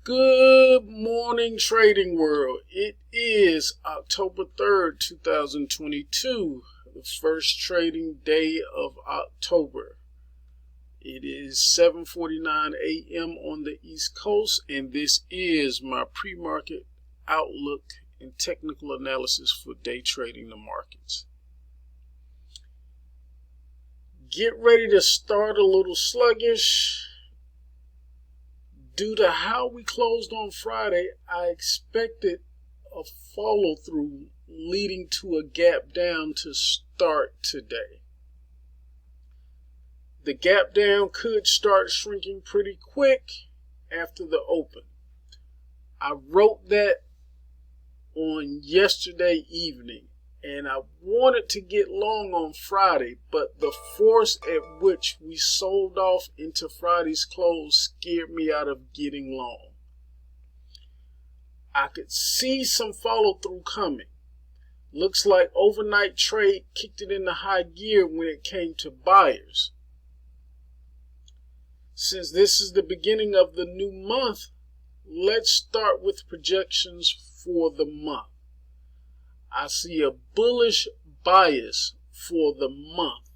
Good morning, trading world. It is October 3rd, 2022, the first trading day of October. It is 7:49 a.m. on the East Coast, and this is my pre-market outlook and technical analysis for day trading the markets. Get ready to start a little sluggish. Due to how we closed on Friday, I expected a follow-through leading to a gap down to start today. The gap down could start shrinking pretty quick after the open. I wrote that on yesterday evening, and I wanted to get long on Friday, but the force at which we sold off into Friday's close scared me out of getting long. I could see some follow-through coming. Looks like overnight trade kicked it into high gear when it came to buyers. Since this is the beginning of the new month, let's start with projections for the month. I see a bullish bias for the month,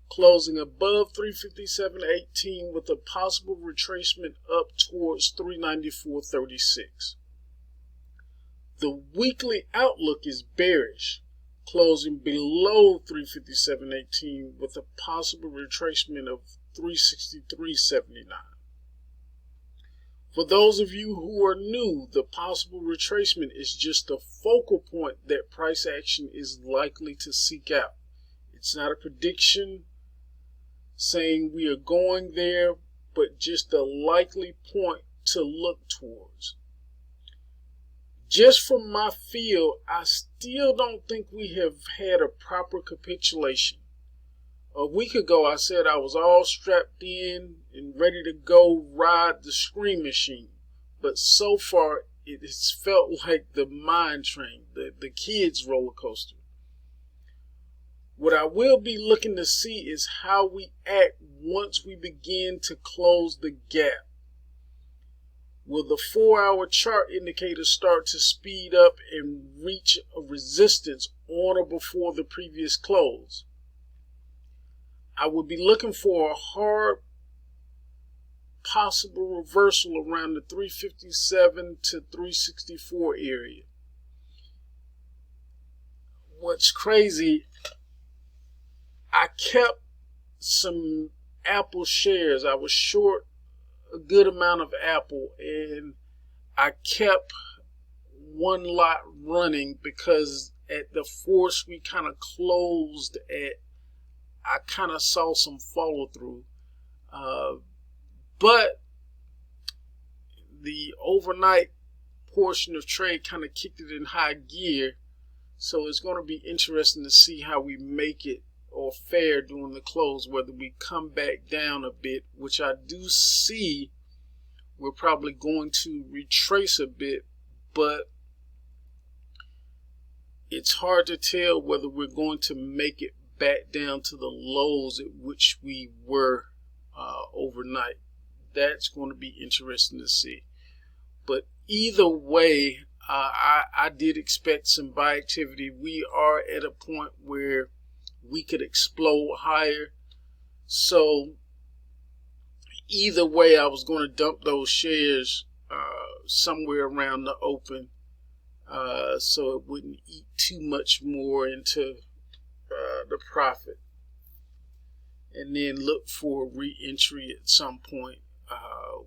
closing above 357.18 with a possible retracement up towards 394.36. The weekly outlook is bearish, closing below 357.18 with a possible retracement of 363.79. For those of you who are new, the possible retracement is just a focal point that price action is likely to seek out. It's not a prediction saying we are going there, but just a likely point to look towards. Just from my feel, I still don't think we have had a proper capitulation. A week ago, I said I was all strapped in and ready to go ride the scream machine. But so far, it has felt like the mine train, the kids' roller coaster. What I will be looking to see is how we act once we begin to close the gap. Will the 4-hour chart indicator start to speed up and reach a resistance on or before the previous close? I would be looking for a hard possible reversal around the 357 to 364 area. What's crazy, I kept some Apple shares. I was short a good amount of Apple, and I kept one lot running because at the force we kind of closed at, I kind of saw some follow through, but the overnight portion of trade kind of kicked it in high gear. So it's going to be interesting to see how we make it or fare during the close, whether we come back down a bit, which I do see we're probably going to retrace a bit, but it's hard to tell whether we're going to make it back down to the lows at which we were overnight. That's going to be interesting to see. But either way, I did expect some buy activity. We are at a point where we could explode higher. So either way, I was going to dump those shares somewhere around the open so it wouldn't eat too much more into the profit, and then look for re-entry at some point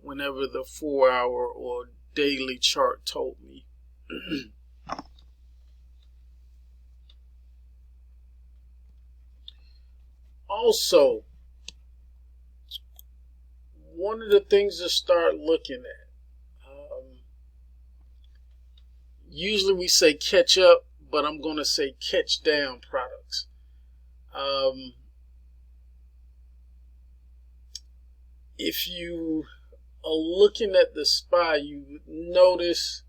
whenever the 4-hour or daily chart told me. Also, one of the things to start looking at, usually we say catch up, but I'm going to say catch down products. If you are looking at the SPY, you would notice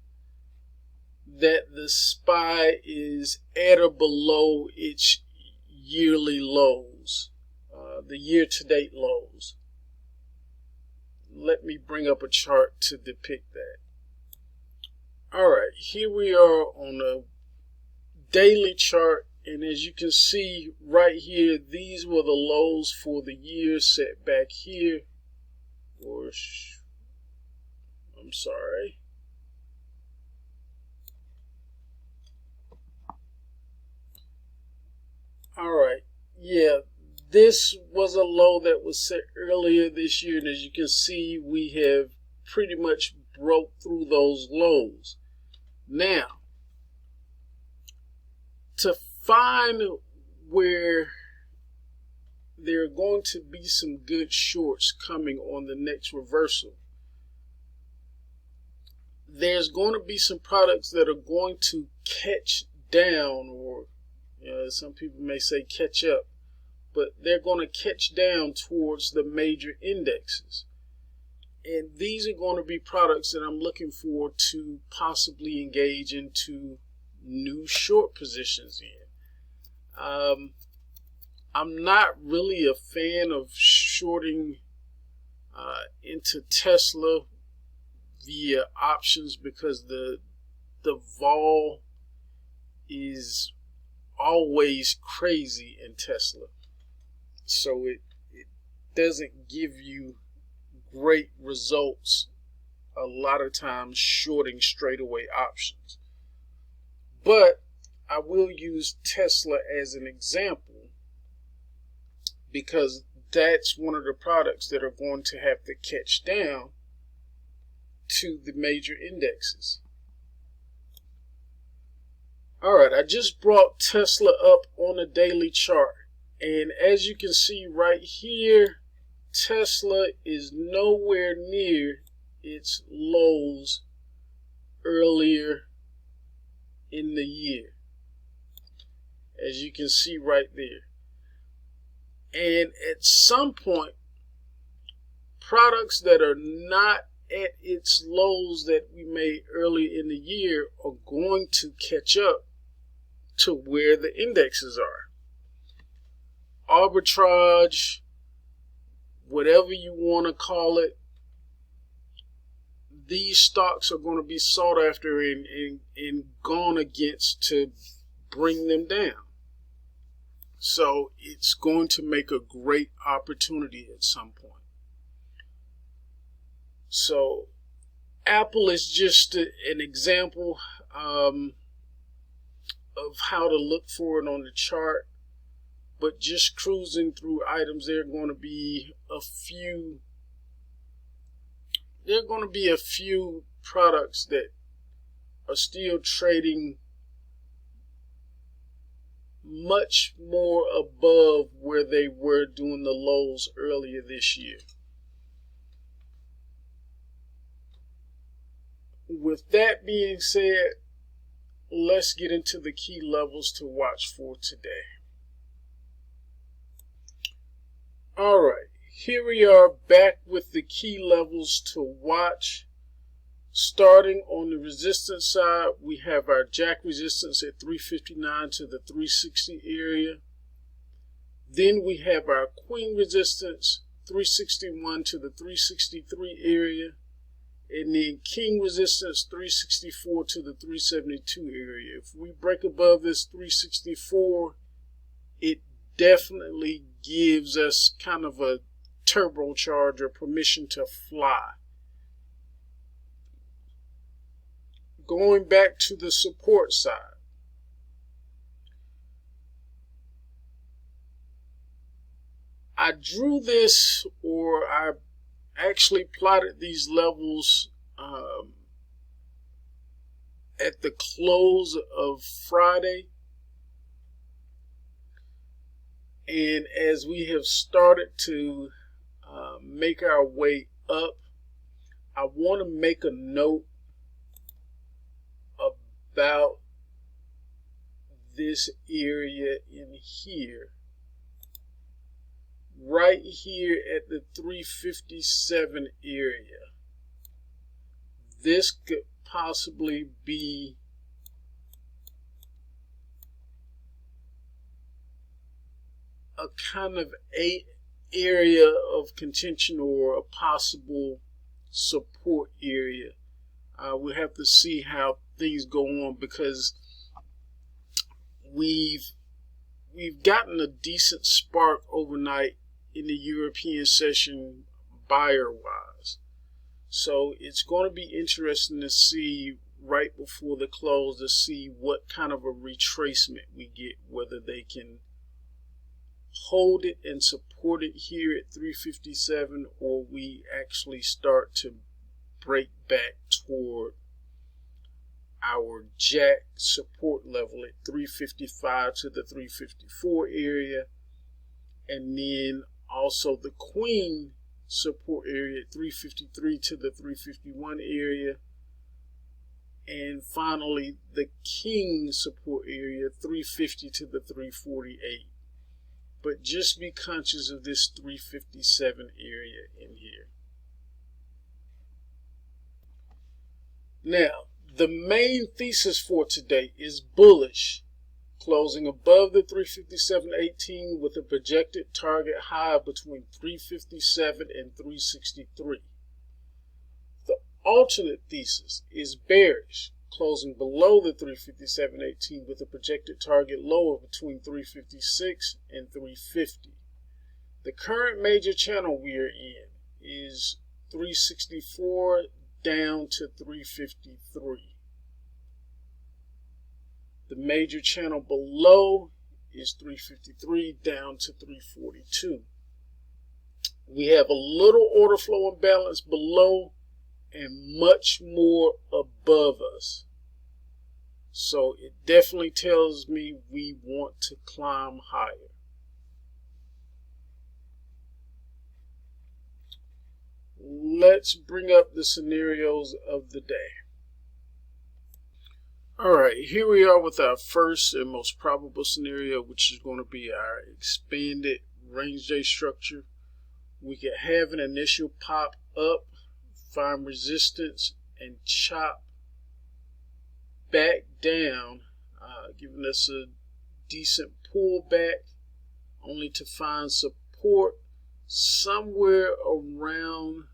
that the SPY is at or below its yearly lows, the year-to-date lows. Let me bring up a chart to depict that. All right, here we are on a daily chart, and as you can see right here, these were the lows for the year set back here, or I'm sorry. All right, yeah, this was a low that was set earlier this year, and as you can see, we have pretty much broke through those lows. Now, to find where there are going to be some good shorts coming on the next reversal, there's going to be some products that are going to catch down, or some people may say catch up, but they're going to catch down towards the major indexes. And these are going to be products that I'm looking for to possibly engage into new short positions in. I'm not really a fan of shorting into Tesla via options because the vol is always crazy in Tesla. So it doesn't give you great results a lot of times shorting straightaway options. But I will use Tesla as an example because that's one of the products that are going to have to catch down to the major indexes. All right, I just brought Tesla up on a daily chart, and as you can see right here, Tesla is nowhere near its lows earlier in the year, as you can see right there. And at some point, products that are not at its lows that we made early in the year are going to catch up to where the indexes are. Arbitrage, whatever you want to call it, these stocks are going to be sought after and gone against to bring them down. So it's going to make a great opportunity at some point. So Apple is just an example of how to look for it on the chart. But just cruising through items, there are going to be a few products that are still trading much more above where they were doing the lows earlier this year. With that being said, let's get into the key levels to watch for today. All right, here we are back with the key levels to watch. Starting on the resistance side, we have our jack resistance at 359 to the 360 area. Then we have our queen resistance, 361 to the 363 area. And then king resistance, 364 to the 372 area. If we break above this 364, it definitely gives us kind of a turbocharge or permission to fly. Going back to the support side, I drew this, or I actually plotted these levels at the close of Friday. And as we have started to make our way up, I want to make a note about this area in here. Right here at the 357 area. This could possibly be a kind of area of contention or a possible support area. We'll have to see how things go on, because we've gotten a decent spark overnight in the European session buyer wise. So it's going to be interesting to see right before the close, to see what kind of a retracement we get, whether they can hold it and support it here at 357, or we actually start to break back toward our jack support level at 355 to the 354 area, and then also the queen support area at 353 to the 351 area, and finally the king support area 350 to the 348. But just be conscious of this 357 area in here. Now, the main thesis for today is bullish, closing above the 357.18 with a projected target high between 357 and 363. The alternate thesis is bearish, closing below the 357.18 with a projected target lower between 356 and 350. The current major channel we are in is 364 down to 353. The major channel below is 353 down to 342. We have a little order flow imbalance below and much more above us. So it definitely tells me we want to climb higher. Let's bring up the scenarios of the day. Alright, here we are with our first and most probable scenario, which is going to be our expanded range day structure. We could have an initial pop up, find resistance, and chop back down, giving us a decent pullback, only to find support somewhere around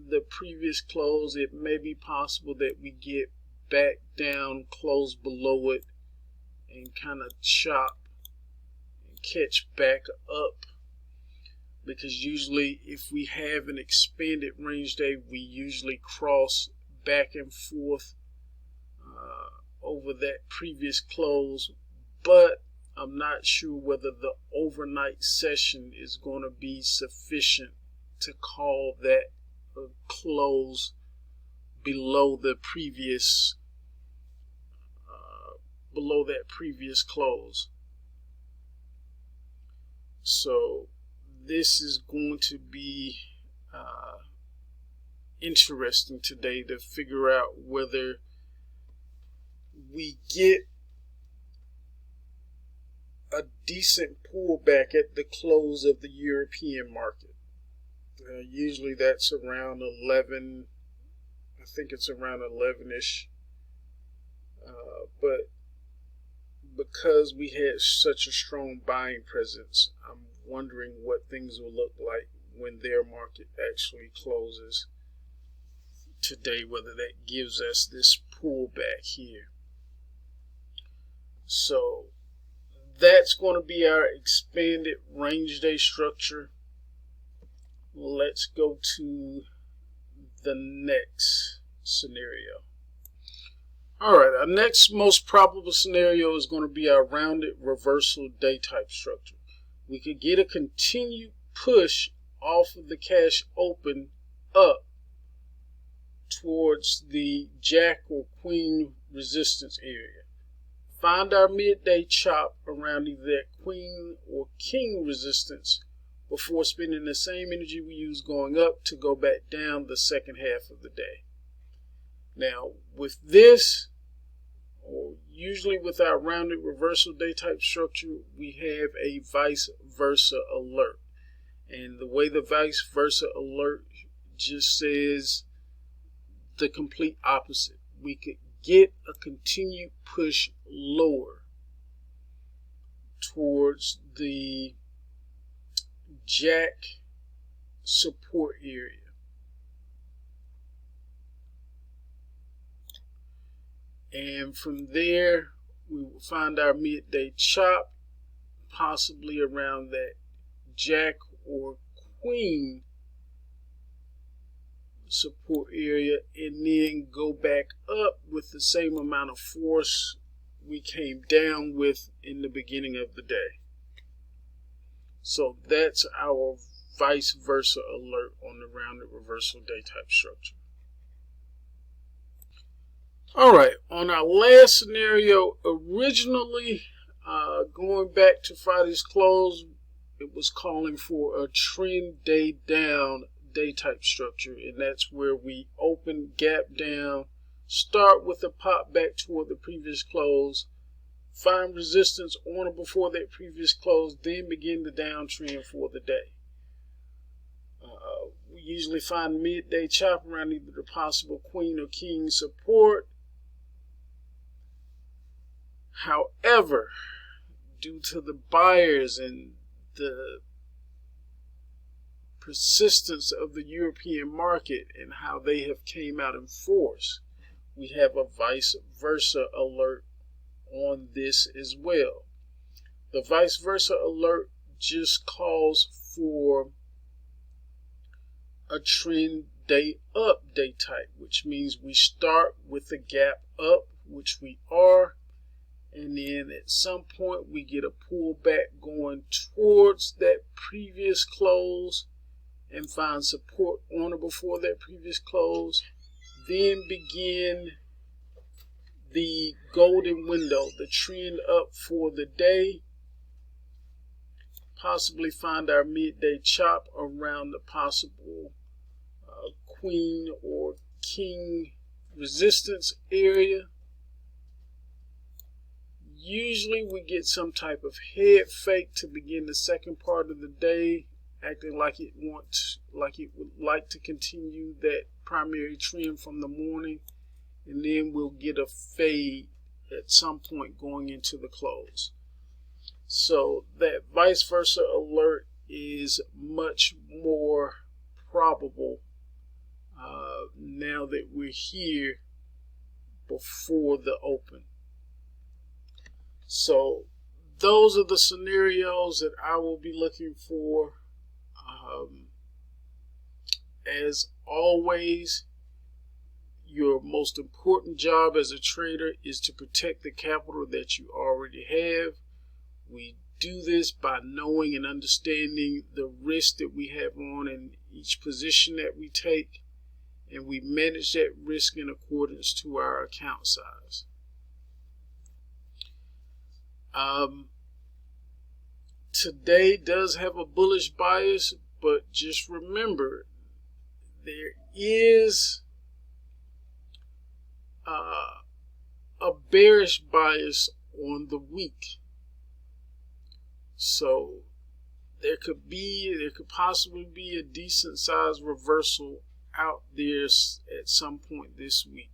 the previous close. It may be possible that we get back down, close below it, and kind of chop and catch back up, because usually if we have an expanded range day, we usually cross back and forth over that previous close. But I'm not sure whether the overnight session is going to be sufficient to call that a close below the previous close. So this is going to be interesting today to figure out whether we get a decent pullback at the close of the European market. Usually that's around 11. I think it's around 11ish. But because we had such a strong buying presence, I'm wondering what things will look like when their market actually closes today, whether that gives us this pullback here. So that's going to be our expanded range day structure. Let's go to the next scenario. Alright, our next most probable scenario is going to be our rounded reversal day type structure. We could get a continued push off of the cash open up towards the jack or queen resistance area. Find our midday chop around either that queen or king resistance before spending the same energy we use going up to go back down the second half of the day. Now, with this, or usually with our rounded reversal day type structure, we have a vice versa alert. And the way the vice versa alert just says the complete opposite. We could get a continued push lower towards the jack support area. And from there, we will find our midday chop, possibly around that jack or queen support area, and then go back up with the same amount of force we came down with in the beginning of the day. So that's our vice versa alert on the rounded reversal day type structure. All right, on our last scenario, originally going back to Friday's close, it was calling for a trend day down day type structure, and that's where we open, gap down, start with a pop back toward the previous close, find resistance on or before that previous close, then begin the downtrend for the day. We usually find midday chop around either the possible queen or king support. However, due to the buyers and the persistence of the European market and how they have came out in force, we have a vice versa alert on this as well. The vice versa alert just calls for a trend day up day type, which means we start with a gap up, which we are, and then at some point we get a pullback going towards that previous close and find support on or before that previous close, then begin the golden window, the trend up for the day, possibly find our midday chop around the possible queen or king resistance area. Usually we get some type of head fake to begin the second part of the day, acting like it would like to continue that primary trend from the morning, and then we'll get a fade at some point going into the close. So that vice versa alert is much more probable now that we're here before the open. So those are the scenarios that I will be looking for. As always, your most important job as a trader is to protect the capital that you already have. We do this by knowing and understanding the risk that we have on in each position that we take, and we manage that risk in accordance to our account size. Today does have a bullish bias, but just remember there is a bearish bias on the week. So there could possibly be a decent sized reversal out there at some point this week.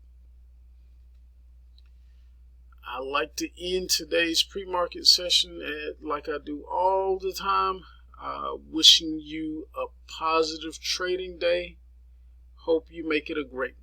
I like to end today's pre-market session like I do all the time, wishing you a positive trading day. Hope you make it a great one.